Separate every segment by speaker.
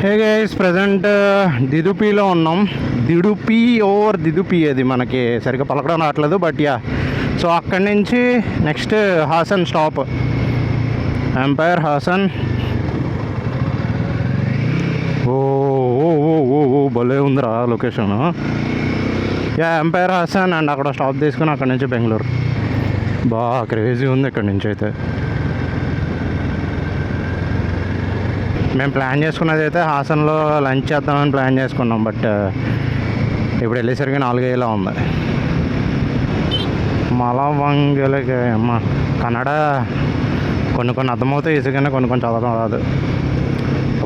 Speaker 1: Hey guys present దిదుపిలో ఉన్నాం. దిదుపి అది మనకి సరిగ్గా పలకడం రావట్లేదు, బట్ యా. సో అక్కడి నుంచి next Hassan stop, empire Hassan. Oh oh oh oh oh భలే ఉందిరా location. Yeah, empire Hassan and అక్కడ స్టాప్ తీసుకుని అక్కడి నుంచి బెంగళూరు. బాగా క్రేజీ ఉంది ఇక్కడి నుంచి అయితే. మేము ప్లాన్ చేసుకున్నది అయితే హాసన్లో లంచ్ చేద్దామని ప్లాన్ చేసుకున్నాం, బట్ ఇప్పుడు వెళ్ళేసరికి 4 ఉంది. మలవంగలకి అమ్మ కన్నడ కొన్ని అర్థమవుతాయి ఈజీగానే, కొన్ని చదవడం రాదు.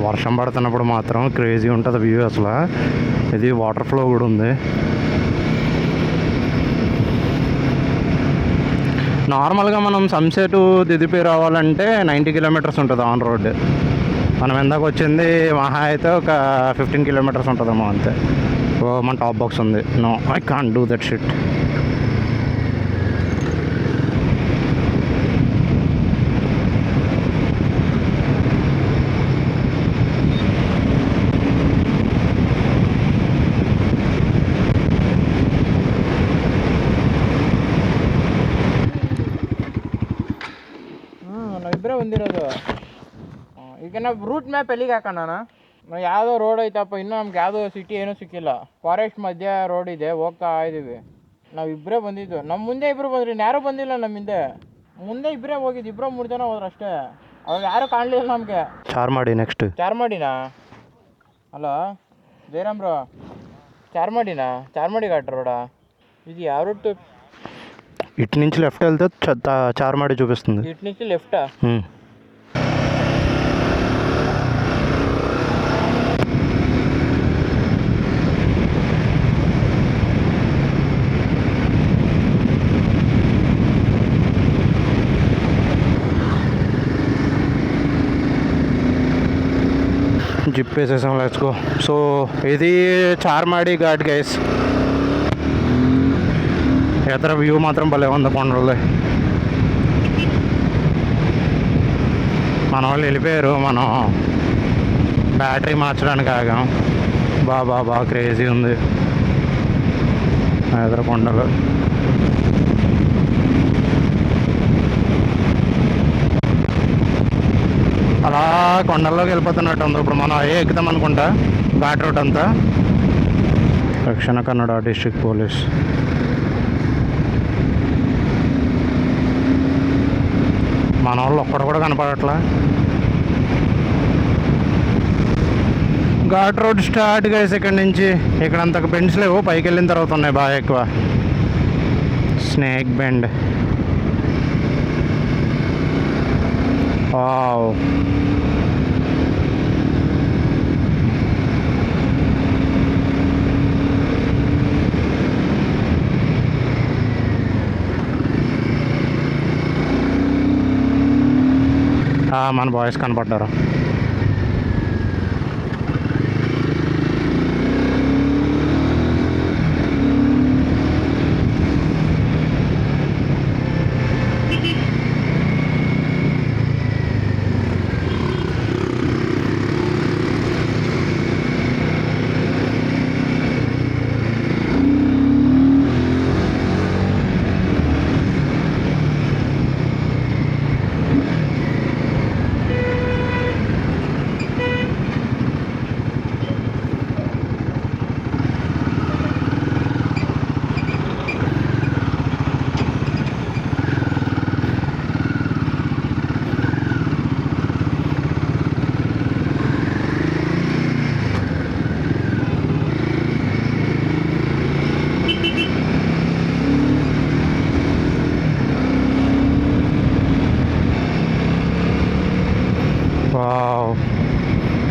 Speaker 1: వర్షం పడుతున్నప్పుడు మాత్రం క్రేజీ ఉంటుంది వ్యూ అసలు. ఇది వాటర్ ఫ్లో కూడా ఉంది. నార్మల్గా మనం సంసేటు దిదిపి రావాలంటే 90 కిలోమీటర్స్ ఉంటుంది ఆన్ రోడ్. మనం ఎందాక వచ్చింది మహా అయితే ఒక 15 కిలోమీటర్స్ ఉంటుందేమో అంతే. ఓ మన టాప్ బాక్స్ ఉంది. No, I can't do that shit.
Speaker 2: ಇಬ್ಬರೇ ಬಂದಿರೋದು. ಈಗ ನಾವು ರೂಟ್ ಮ್ಯಾಪ್ ಎಲ್ಲಿಗೆ ಹಾಕೋಣ? ಯಾವುದೋ ರೋಡ್ ಐತಪ್ಪ, ಇನ್ನೂ ನಮ್ಗೆ ಯಾವುದೋ ಸಿಟಿ ಏನೂ ಸಿಕ್ಕಿಲ್ಲ. ಫಾರೆಸ್ಟ್ ಮಧ್ಯ ರೋಡ್ ಇದೆ, ಹೋಗ್ತಾ ಇದ್ದೀವಿ. ನಾವು ಇಬ್ಬರೇ ಬಂದಿದ್ದು. ನಮ್ಮ ಮುಂದೆ ಇಬ್ಬರು ಬಂದ್ರಿ, ಯಾರೂ ಬಂದಿಲ್ಲ. ನಮ್ಮ ಮುಂದೆ ಇಬ್ಬರೇ ಹೋಗಿದ್ದು, 2-3 ಜನ ಹೋದ್ರು ಅಷ್ಟೇ. ಅವಾಗ ಯಾರೂ ಕಾಣಲಿಲ್ಲ ನಮಗೆ.
Speaker 1: ಚಾರ್ಮಾಡಿ ನೆಕ್ಸ್ಟ್.
Speaker 2: ಚಾರ್ಮಾಡಿನಾ? ಹಲೋ ಜಯರಾಮ್ ಬ್ರೋ, ಚಾರ್ಮಾಡಿನಾ? ಚಾರ್ಮಾಡಿ ಘಾಟ್ ರೋಡಾ ఇది? ಯಾವ రూట్?
Speaker 1: ఇటు నుంచి లెఫ్ట్ వెళ్తే చార్మాడి చూపిస్తుంది.
Speaker 2: ఇటు నుంచి లెఫ్టా?
Speaker 1: జిప్ వేసేసాం, లెట్స్ గో. సో ఇది చార్మాడి ఘాట్ గైస్. ఎదర వ్యూ మాత్రం భలే ఉంది కొండలు. మన వాళ్ళు వెళ్ళిపోయారు, మనం బ్యాటరీ మార్చడానికి ఆగాం. బాగా క్రేజీ ఉంది ఎదర కొండలు. అలా కొండల్లోకి వెళ్ళిపోతున్నట్టు ఉంది. ఇప్పుడు మనం ఎక్కుతాం అనుకుంటా ఘాట్ రోడ్ అంతా. దక్షిణ కన్నడ డిస్ట్రిక్ట్ పోలీస్. మన వాళ్ళు ఒక్కడు కూడా కనపడట్లా. ఘాట్ రోడ్ స్టార్ట్ గైస్ ఇక్కడ నుంచి. ఇక్కడ అంతకు బెండ్స్ లేవు, పైకి వెళ్ళిన తర్వాత ఉన్నాయి బాగా ఎక్కువ. Snake bend. వావ్, మన బాయ్స్ కనపడ్డారు.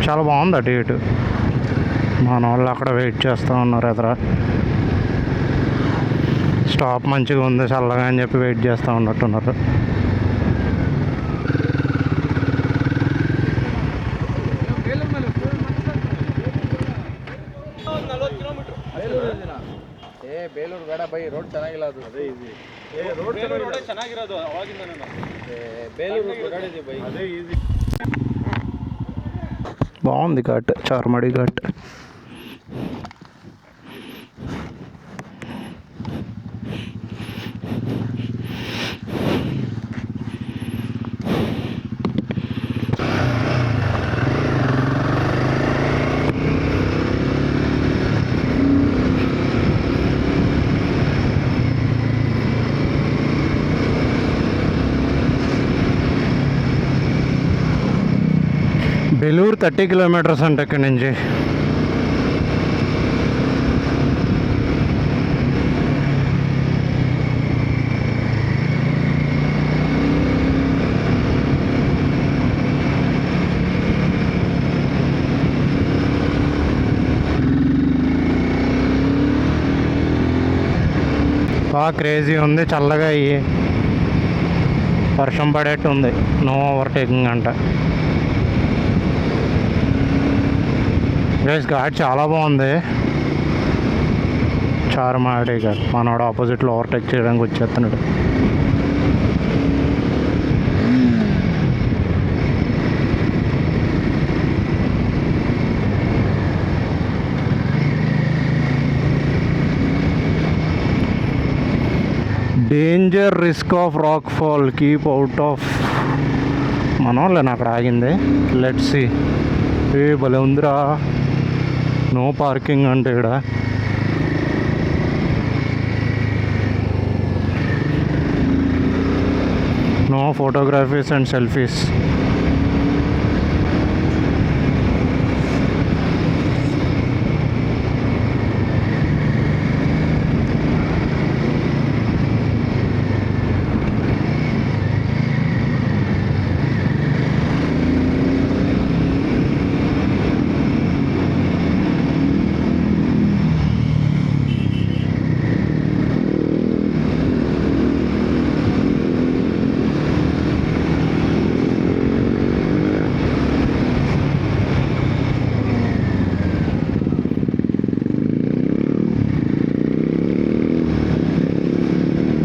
Speaker 1: చాలా బాగుంది అటు ఇటు. మన వాళ్ళు అక్కడ వెయిట్ చేస్తూ ఉన్నారు ఎదుర. స్టాప్ మంచిగా ఉంది, చల్లగా అని చెప్పి వెయిట్ చేస్తూ ఉన్నట్టున్నారు.
Speaker 2: ಬೇಲೂರು ಬೇಡ ಬೈ, ರೋಡ್ ಚೆನ್ನಾಗಿಲ್ಲ ಅದು. ಅದೇ ಈಸಿ. ರೋಡ್ ಚೆನ್ನಾಗಿರೋದು ಅವಾಗಿಂದ ಬೇಲೂರು ಓಡಾಡಿದ್ವಿ ಬೈ, ಅದೇ ಈಸಿ.
Speaker 1: బాగుంది ఘాట్, చార్మాడి ఘాట్. బెలూరు 30 కిలోమీటర్స్ అంటే ఇక్కడి నుంచి. బాగా క్రేజీ ఉంది, చల్లగా అయ్యి వర్షం పడేట్టు ఉంది. నో ఓవర్టేకింగ్ అంట. గైస్ ఘాట్ చాలా బాగుంది. చార్మాడి ఘాట్. మనోడు ఆపోజిట్లో ఓవర్టేక్ చేయడానికి వచ్చేస్తున్నాడు. Danger, risk of rock fall, keep out of. మనోళ్ళేనా అక్కడ ఆగింది? Let's see. ఏ భలే ఉందిరా. నో పార్కింగ్ అంటే ఇక్కడ. No photographies and selfies.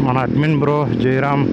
Speaker 1: మన అడ్మిన్ బ్రో జయరామ్.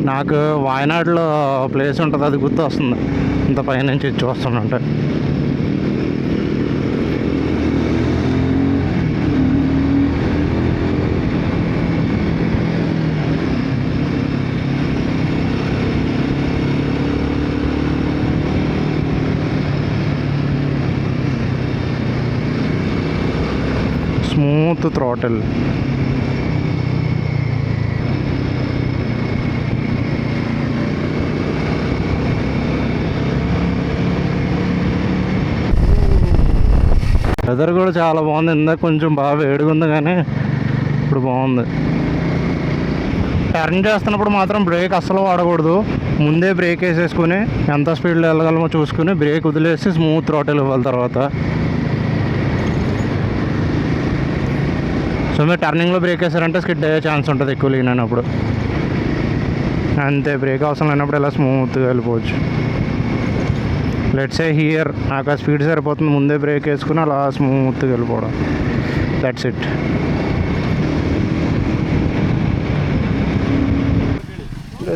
Speaker 1: నాకు వాయనాడులో ప్లేస్ ఉంటుంది, అది గుర్తు వస్తుంది ఇంత పైనుంచి చూస్తుంటే. Smooth throttle. వెదర్ కూడా చాలా బాగుంది. ఇందాక కొంచెం బాగా వేడిగా ఉంది కానీ ఇప్పుడు బాగుంది. టర్న్ చేస్తున్నప్పుడు మాత్రం బ్రేక్ అస్సలు వాడకూడదు. ముందే బ్రేక్ వేసేసుకుని ఎంత స్పీడ్లో వెళ్ళగలమో చూసుకుని బ్రేక్ వదిలేసి స్మూత్ థ్రాటిల్ ఇవ్వాలి తర్వాత. సో మీరు టర్నింగ్లో బ్రేక్ వేసారంటే స్కిడ్ అయ్యే ఛాన్స్ ఉంటుంది ఎక్కువ లేనప్పుడు. అంతే, బ్రేక్ అవసరం లేనప్పుడు ఇలా స్మూత్గా వెళ్ళిపోవచ్చు. లెట్స్ సే హియర్ నాకు ఆ స్పీడ్ సరిపోతుంది, ముందే బ్రేక్ వేసుకుని అలా స్మూత్గా వెళ్ళిపోవడం. That's it.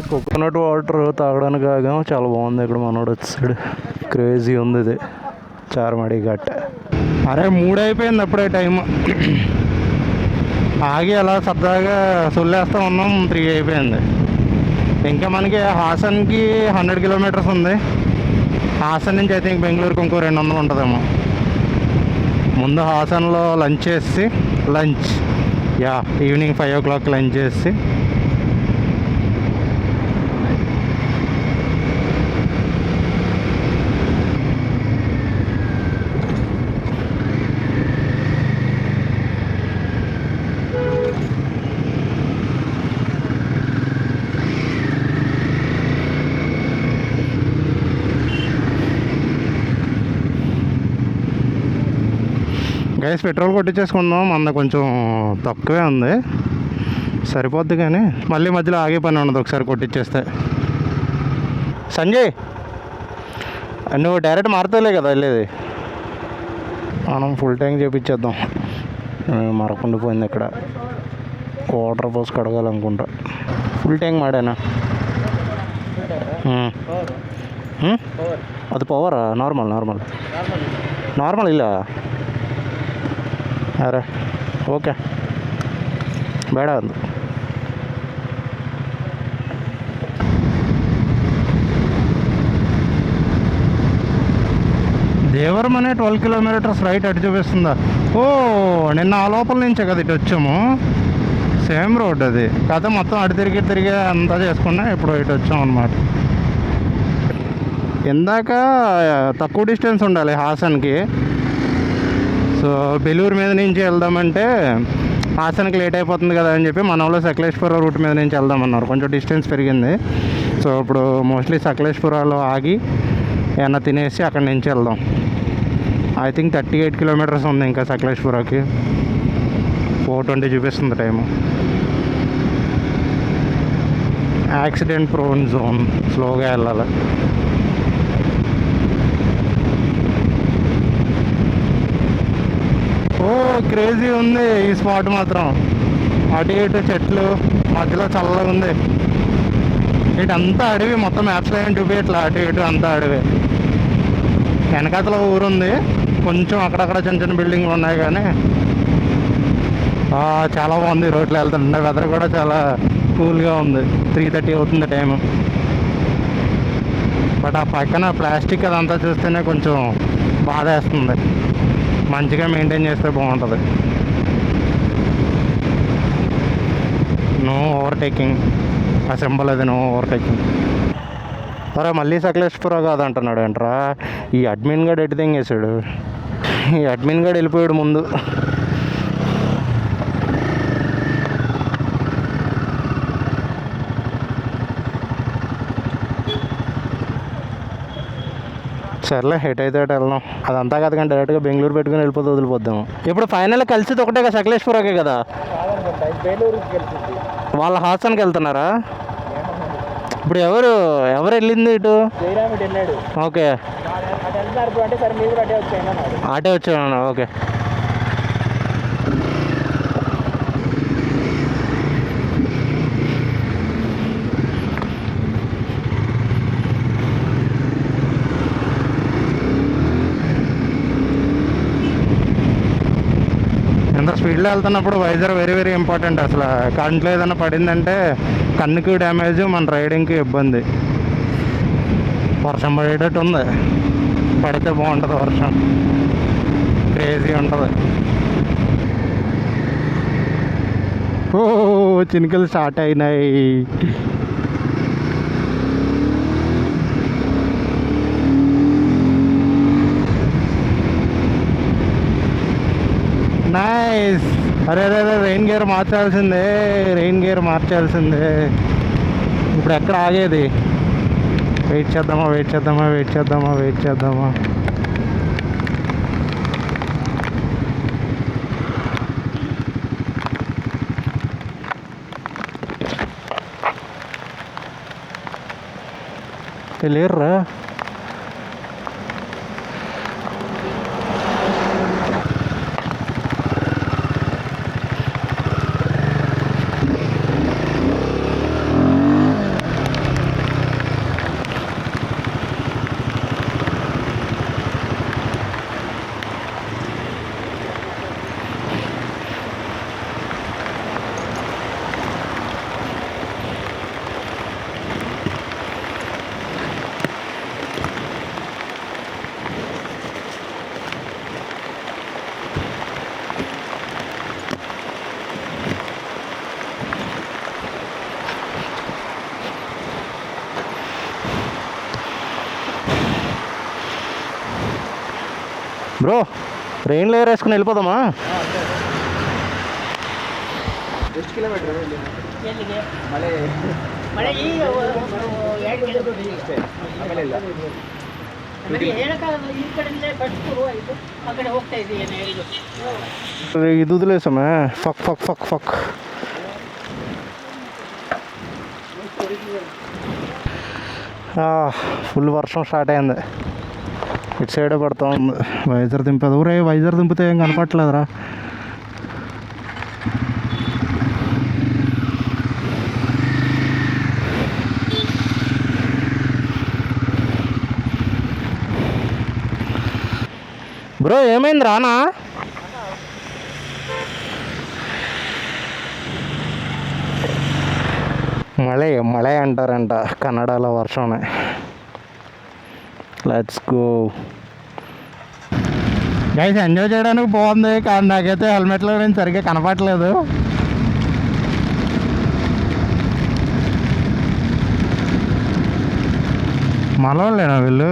Speaker 1: కోకోనట్ వాటర్ తాగడానికి ఆగాము. చాలా బాగుంది ఇక్కడ. మనోడు వచ్చాడు. క్రేజీ ఉంది ఇది చార్మాడి ఘాట్. అరే 3 అయిపోయింది అప్పుడే టైం. ఆగి అలా సరదాగా సొల్లేస్తూ ఉన్నాం. 3 అయిపోయింది. ఇంకా మనకి హాసన్కి 100 కిలోమీటర్స్ ఉంది. హాసన్ నుంచి అయితే ఇంక బెంగళూరుకి ఇంకో 200 ఉంటుందేమో. ముందు హాసన్లో లంచ్ చేసి ఈవినింగ్ 5 o'clock లంచ్ చేసి గైస్ పెట్రోల్ కొట్టించేసుకుందాం, మన కొంచెం తక్కువే ఉంది, సరిపోద్ది. కానీ మళ్ళీ మధ్యలో ఆగే పని ఉండదు ఒకసారి కొట్టించేస్తే. సంజయ్ నువ్వు డైరెక్ట్ మారుతలే కదా వెళ్ళేది, మనం ఫుల్ ట్యాంక్ చేపించేద్దాం. మరకుండా పోయింది ఇక్కడ, వాటర్ పోసి కడగాలనుకుంటా. Full tank మాడానా? అది పవరా? నార్మల్ ಇಲ್ಲ అరే ఓకే ಬೇಡ ಅದು. దేవరమనే 12 కిలోమీటర్స్ రైట్ అటు చూపిస్తుందా? ఓ నిన్న ఆ లోపల నుంచే కదా ఇటు వచ్చాము, సేమ్ రోడ్ అది. కాకపోతే మొత్తం అటు తిరిగి అంతా చేసుకున్నా ఇప్పుడు ఇటు వచ్చాం అనమాట. ఇందాక తక్కువ డిస్టెన్స్ ఉండాలి హాసన్కి, సో బెలూరు మీద నుంచి వెళ్దామంటే హాసన్కి లేట్ అయిపోతుంది కదా అని చెప్పి మన వాళ్ళు సకలేశ్వర రూట్ మీద నుంచి వెళ్దామన్నారు. కొంచెం డిస్టెన్స్ పెరిగింది, సో ఇప్పుడు మోస్ట్లీ సకలేశ్వరాలో ఆగి ఏమన్నా తినేసి అక్కడి నుంచి వెళ్దాం. ఐ థింక్ 38 కిలోమీటర్స్ ఉంది ఇంకా సకలేశ్వరకి. 4:20 చూపిస్తుంది టైము. యాక్సిడెంట్ ప్రోన్ జోన్, స్లోగా వెళ్ళాలి. ఓ క్రేజీ ఉంది ఈ స్పాట్ మాత్రం. అటు ఇటు చెట్లు మధ్యలో చల్లగా ఉంది. ఇటంతా అడవి, మొత్తం మ్యాప్స్లో ఏం చూపించట్లా, అటు ఇటు అంతా అడవి. వెనకాతలో ఊరుంది, కొంచెం అక్కడక్కడ చిన్న బిల్డింగ్లు ఉన్నాయి. కానీ చాలా బాగుంది రోడ్లో వెళ్తుంటే. వెదర్ కూడా చాలా కూల్గా ఉంది. 3:30 అవుతుంది టైము. బట్ ఆ పక్కన ప్లాస్టిక్ అదంతా చూస్తేనే కొంచెం బాధ వేస్తుంది. మంచిగా మెయింటైన్ చేస్తే బాగుంటుంది. నో ఓవర్టేకింగ్, ఆ సింబల్ అది, నో ఓవర్టేకింగ్. సరే మళ్ళీ సకలేశ్వర కాదంటున్నాడు ఏంట్రా ఈ అడ్మిన్ గడు. ఎటు తెంగేశాడు ఈ అడ్మిన్ గడు, వెళ్ళిపోయాడు ముందు. సర్లే ఎటు అయితే అటు వెళ్దాం. అదంతా కదా కానీ డైరెక్ట్గా బెంగళూరు పెట్టుకుని వెళ్ళిపోతే వదిలిపోద్దాము. ఇప్పుడు ఫైనల్ కలిసిది ఒకటే కదా, సకలేశ్వరకే కదా. వాళ్ళ హాసన్కి వెళ్తున్నారా? ఇప్పుడు ఎవరు వెళ్ళింది ఇటు? ఓకే అటే వచ్చాను. ఓకే ఎంత స్పీడ్లో వెళ్తున్నప్పుడు వైజర్ వెరీ ఇంపార్టెంట్. అసలు కంట్లో ఏదైనా పడిందంటే కన్నుకి డ్యామేజ్, మన రైడింగ్కి ఇబ్బంది. వర్షం పడేటట్టు ఉంది, పడితే బాగుంటుంది వర్షం, క్రేజీ ఉంటుంది. ఓ చినుకలు స్టార్ట్ అయినాయి. నైస్. అరే రెయిన్ గేర్ మార్చాల్సిందే. ఇప్పుడు ఎక్కడ ఆగేది? వెయిట్ చేద్దామా. లేర్రా బ్రో, రెయిన్ లేయర్ వేసుకుని వెళ్ళిపోదామా? ఇది వదిలేసామే. Fuck fuck fuck fuck. Full వర్షం స్టార్ట్ అయింది. ఇటు సైడే పడుతూ ఉంది. వైజర్ దింపదు. ఊరే వైజర్ దింపితే ఏం కనపట్లేదురా. బ్రో ఏమైంది రానా? మಳೆ మಳೆ అంటారంట కన్నడలో వర్షంనే. Let's go guys. ఎంజాయ్ చేయడానికి బాగుంది కానీ నాకైతే హెల్మెట్లో నేను సరిగ్గా కనపడలేదు. మనోళ్ళేనా వీళ్ళు?